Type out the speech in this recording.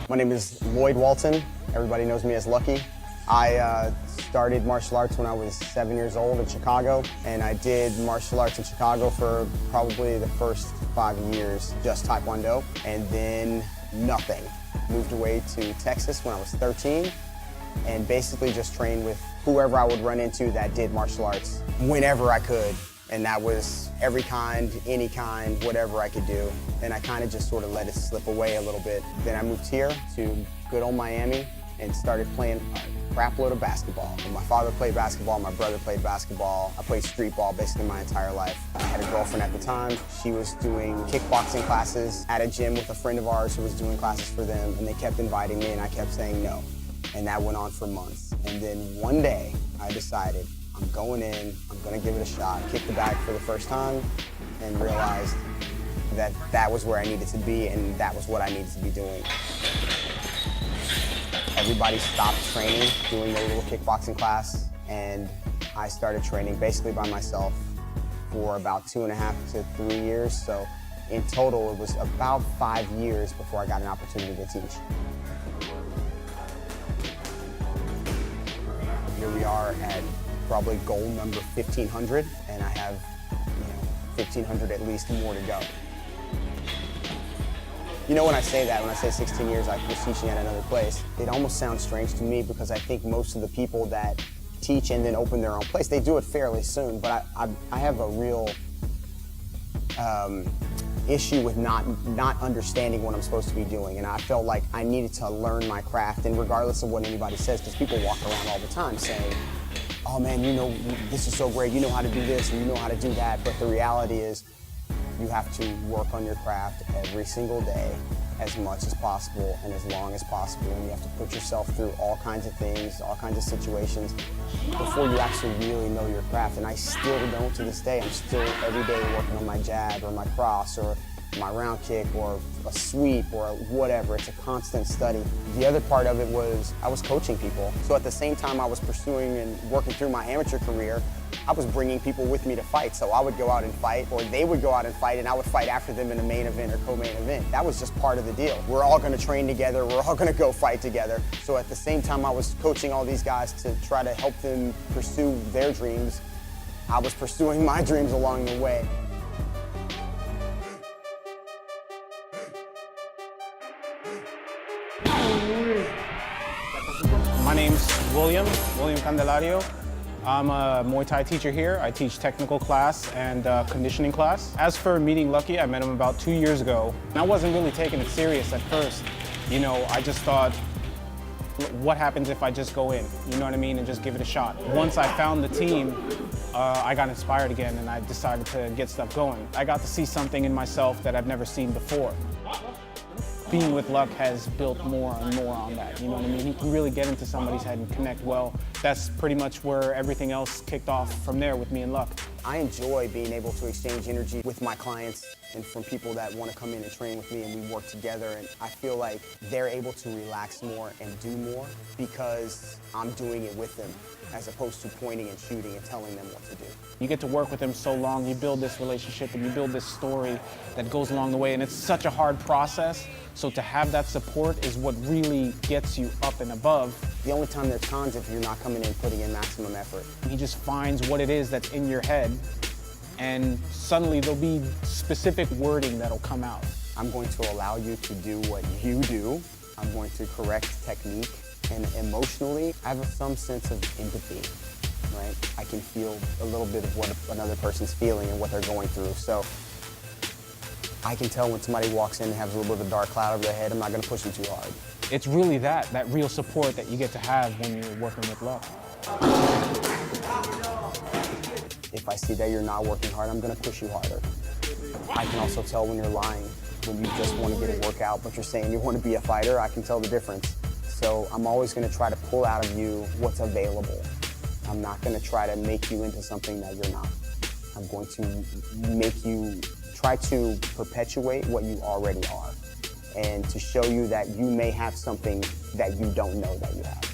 My name is Lloyd Walton. Everybody knows me as Lucky. I started martial arts when I was 7 years old in Chicago, and I did martial arts in Chicago for probably the first 5 years, just Taekwondo, and then nothing. Moved away to Texas when I was 13, and basically just trained with whoever I would run into that did martial arts whenever I could. And that was every kind, any kind, whatever I could do. And I kind of just sort of let it slip away a little bit. Then I moved here to good old Miami and started playing a crap load of basketball. And my father played basketball, my brother played basketball. I played street ball basically my entire life. I had a girlfriend at the time. She was doing kickboxing classes at a gym with a friend of ours who was doing classes for them. And they kept inviting me and I kept saying no. And that went on for months. And then one day I decided, I'm going in, I'm gonna give it a shot, kick the bag for the first time, and realized that that was where I needed to be and that was what I needed to be doing. Everybody stopped training, doing their little kickboxing class, and I started training basically by myself for about 2.5 to 3 years. So in total, it was about 5 years before I got an opportunity to teach. Here we are at probably goal number 1,500, and I have, 1,500 at least more to go. When I say that, when I say 16 years I was teaching at another place, it almost sounds strange to me because I think most of the people that teach and then open their own place, they do it fairly soon, but I have a real issue with not understanding what I'm supposed to be doing, and I felt like I needed to learn my craft, and regardless of what anybody says, because people walk around all the time saying, oh man, this is so great, you know how to do this and you know how to do that, but the reality is you have to work on your craft every single day as much as possible and as long as possible, and you have to put yourself through all kinds of things, all kinds of situations before you actually really know your craft. And I still don't to this day. I'm still every day working on my jab or my cross or my round kick or a sweep or whatever. It's a constant study. The other part of it was I was coaching people. So at the same time I was pursuing and working through my amateur career, I was bringing people with me to fight. So I would go out and fight, or they would go out and fight, and I would fight after them in a main event or co-main event. That was just part of the deal. We're all gonna train together, we're all gonna go fight together. So at the same time I was coaching all these guys to try to help them pursue their dreams, I was pursuing my dreams along the way. My name's William Candelario. I'm a Muay Thai teacher here. I teach technical class and conditioning class. As for meeting Lucky, I met him about 2 years ago. And I wasn't really taking it serious at first. I just thought, what happens if I just go in? You know what I mean? And just give it a shot. Once I found the team, I got inspired again and I decided to get stuff going. I got to see something in myself that I've never seen before. Being with Luck has built more and more on that, you know what I mean? He can really get into somebody's head and connect well. That's pretty much where everything else kicked off from there with me and Luck. I enjoy being able to exchange energy with my clients and from people that want to come in and train with me, and we work together, and I feel like they're able to relax more and do more because I'm doing it with them as opposed to pointing and shooting and telling them what to do. You get to work with them so long, you build this relationship and you build this story that goes along the way, and it's such a hard process. So to have that support is what really gets you up and above. The only time there's cons if you're not coming in putting in maximum effort. He just finds what it is that's in your head, and suddenly there'll be specific wording that'll come out. I'm going to allow you to do what you do. I'm going to correct technique, and emotionally, I have some sense of empathy. right? I can feel a little bit of what another person's feeling and what they're going through. So I can tell when somebody walks in and has a little bit of a dark cloud over their head, I'm not gonna push them too hard. It's really that real support that you get to have when you're working with Luck. If I see that you're not working hard, I'm gonna push you harder. I can also tell when you're lying, when you just want to get a workout, but you're saying you want to be a fighter. I can tell the difference. So I'm always gonna try to pull out of you what's available. I'm not gonna try to make you into something that you're not. I'm going to make you try to perpetuate what you already are and to show you that you may have something that you don't know that you have.